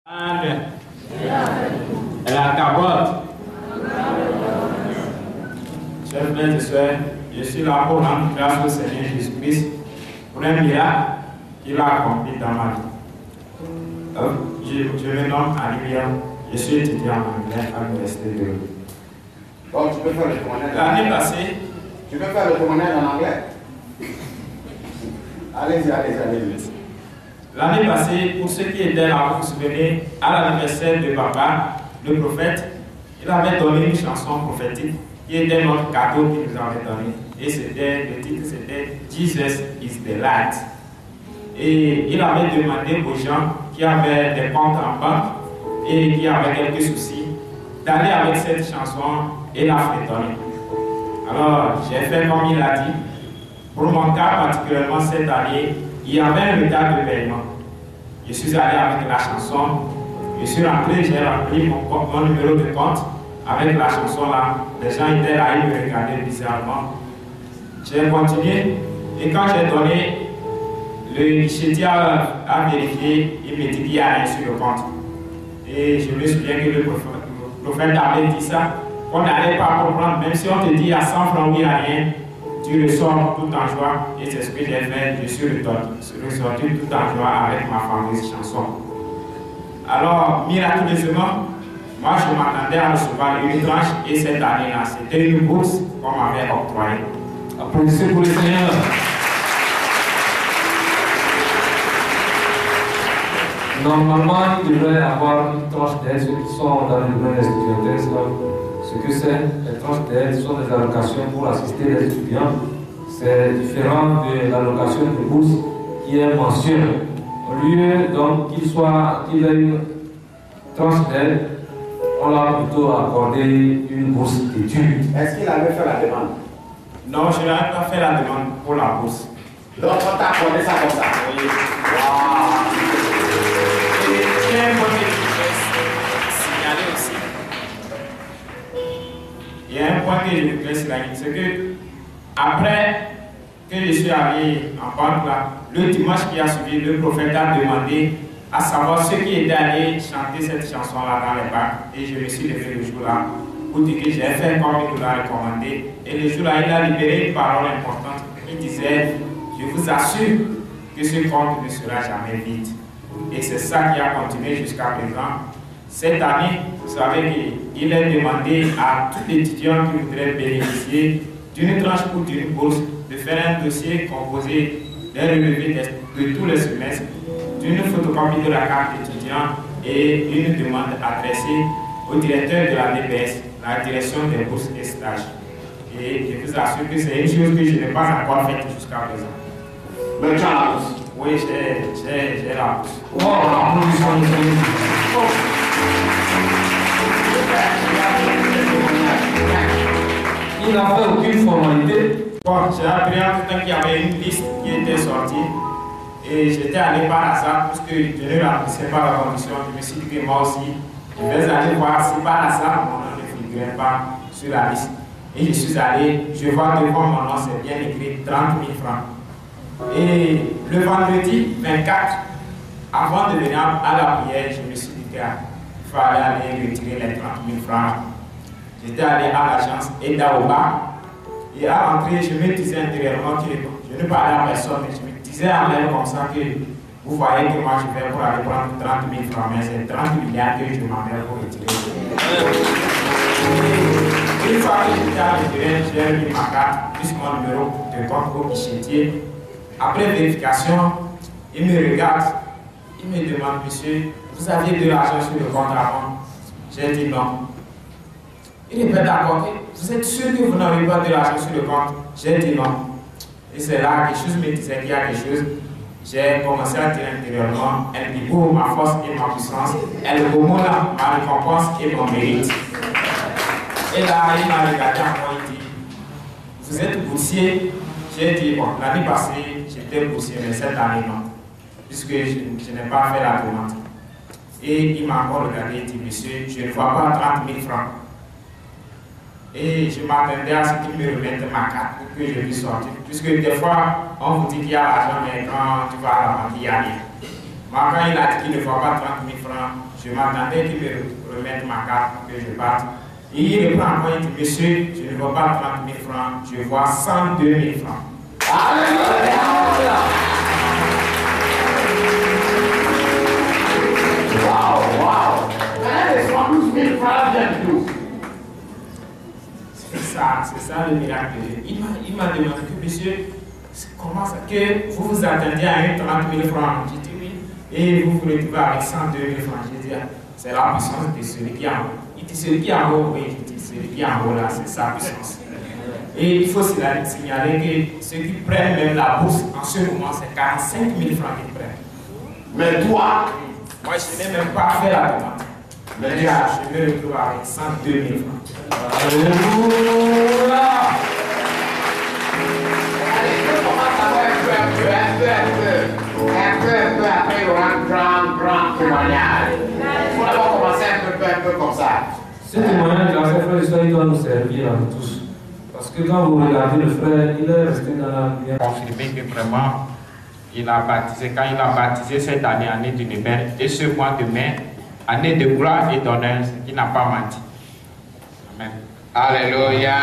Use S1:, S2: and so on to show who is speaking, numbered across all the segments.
S1: La carotte. Chers frères et sœurs, je suis là pour rendre grâce au Seigneur Jésus-Christ pour un miracle qu'il a accompli dans ma vie. Je me nomme Alivia, je suis étudiant en anglais à l'université de Lyon.
S2: Donc tu peux faire le témoignage.
S1: L'année passée,
S2: Tu peux faire le témoignage en anglais. Allez-y.
S1: L'année passée, pour ceux qui étaient là, vous vous souvenez, à l'anniversaire de papa, le prophète, il avait donné une chanson prophétique qui était notre cadeau qu'il nous avait donné. Et le titre c'était Jesus is the light. Et il avait demandé aux gens qui avaient des comptes en banque et qui avaient quelques soucis d'aller avec cette chanson et la fredonner. Alors j'ai fait comme il a dit. Pour mon cas particulièrement cette année, il y avait un retard de paiement. Je suis allé avec la chanson, je suis rentré, j'ai rempli mon numéro de compte avec la chanson là. Les gens étaient là, ils me regardaient bizarrement. J'ai continué et quand j'ai donné, le guichetier a vérifié, il me dit qu'il n'y a rien sur le compte. Et je me souviens que le prophète avait dit ça, qu'on n'allait pas comprendre, même si on te dit il y a 100 francs ou il n'y a rien. Tu ressors tout en joie et c'est ce que j'ai fait. Je suis ressorti tout en joie avec ma fameuse chanson. Alors, miraculeusement, moi je m'attendais à recevoir une tranche et cette année-là, c'était une bourse qu'on m'avait octroyée.
S3: Applaudissez pour le Seigneur. Normalement, il devrait y avoir une tranche d'aide, ceux qui sont dans le domaine étudiantin, ce que c'est, les tranches d'aide sont des allocations pour assister les étudiants. C'est différent de l'allocation de bourse qui est mensuelle. Au lieu donc qu'il ait une tranche d'aide, on l'a plutôt accordé une bourse d'études.
S2: Est-ce qu'il avait fait la demande?
S1: Non, je n'avais pas fait la demande pour la bourse.
S2: Donc on t'a accordé ça comme ça?
S1: Oui.
S2: Wow.
S1: Et il y a un point que je voudrais signaler aussi. Il y a un point que je voudrais signaler, c'est que après que je suis allé en banque là, le dimanche qui a suivi, le prophète a demandé à savoir ceux qui étaient allés chanter cette chanson-là dans les banques. Et je me suis levé le jour-là pour dire que j'ai fait comme il nous l'a recommandé. Et le jour-là, il a libéré une parole importante. Il disait, je vous assure que ce compte ne sera jamais vide. Et c'est ça qui a continué jusqu'à présent. Cette année, vous savez qu'il est demandé à tout étudiant qui voudrait bénéficier d'une tranche ou d'une bourse de faire un dossier composé d'un relevé de tous les semestres, d'une photocopie de la carte étudiant et une demande adressée au directeur de la DPS, la direction des bourses et stages. Et je vous assure que c'est une chose que je n'ai pas encore faite jusqu'à présent.
S2: Mais tu as la bourse?
S1: Oui, j'ai la bourse.
S3: Wow, applaudissons le Seigneur. Il n'a fait aucune formalité.
S1: Bon, j'ai appris en tout temps qu'il y avait une liste qui était sortie et j'étais allé par hasard parce que je ne remplissais pas la condition. Je me suis dit que moi aussi, je vais aller voir si par hasard mon nom ne figurait pas sur la liste. Et je suis allé, je vois devant mon nom, c'est bien écrit 30 000 francs. Et le vendredi 24, avant de venir à la prière, je me suis dit qu'il fallait aller retirer les 30 000 francs. J'étais allé à l'agence Edaoba et à l'entrée, je me disais intérieurement que je ne parlais à personne, mais je me disais en l'air comme ça que vous voyez que moi je vais pour aller prendre 30 000 francs, mais c'est 30 milliards que je demandais pour retirer. Une fois que j'étais à l'intérieur, j'ai mis ma carte, plus mon numéro de compte au guichetier. Après vérification, il me regarde, il me demande, monsieur, vous aviez de l'argent sur le compte avant? J'ai dit non. Il n'est pas d'accord. Vous êtes sûr que vous n'avez pas de l'argent sur le compte? J'ai dit non. Et c'est là que quelque chose me disait qu'il y a quelque chose. J'ai commencé à dire intérieurement, elle dit pour ma force et ma puissance, elle vaut ma récompense et mon mérite. Et là, il m'a regardé à moi, il dit, vous êtes boursier? J'ai dit, bon, l'année passée, j'étais boursier, mais cette année, non, puisque je n'ai pas fait la demande. Et il m'a encore regardé et dit, monsieur, je ne vois pas 30 000 francs. Et je m'attendais à ce qu'il me remette ma carte pour que je puisse sortir. Puisque des fois, on vous dit qu'il y a l'argent, mais quand tu vas à la banque, il n'y a rien. Moi, quand il a dit qu'il ne voit pas 30 000 francs, je m'attendais qu'il me remette ma carte pour que je parte. Et il reprend encore, il dit, monsieur, je ne vois pas 30 000 francs, je vois 102 000 francs.
S2: Alléluia! Wow, wow! Quand les 112 000 francs viennent d'où?
S1: C'est ça le miracle de Dieu. Il m'a demandé que, monsieur, comment ça, que vous vous attendiez à un 30 000 francs? J'ai dit oui. Et vous vous retrouvez avec 102 000 francs. J'ai dit, c'est la puissance de celui qui est en haut. Il dit, celui qui est en haut, oui, je dis, celui qui est en haut là, c'est sa puissance. Et il faut signaler que ceux qui prennent même la bourse en ce moment, c'est 45 000 francs qu'ils prennent.
S2: Mais toi,
S1: moi, je n'ai même pas fait la demande. Mais là, je me retrouve avec 102 000 francs.
S3: Alléluia.
S2: allez, je commence à voir un peu après, il y aura un grand témoignage. Il faut d'abord commencer un peu comme ça.
S3: Ce témoignage, là, frère et soeur, il doit nous servir à nous tous. Parce que quand vous regardez le frère, il est resté dans la lumière.
S1: Confirmer que vraiment, il a baptisé, quand il a baptisé cette année, année du Nébel, et ce mois de mai, année de gloire et d'honneur, il n'a pas menti. Amen.
S2: Alléluia.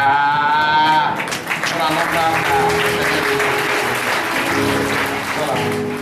S1: Voilà.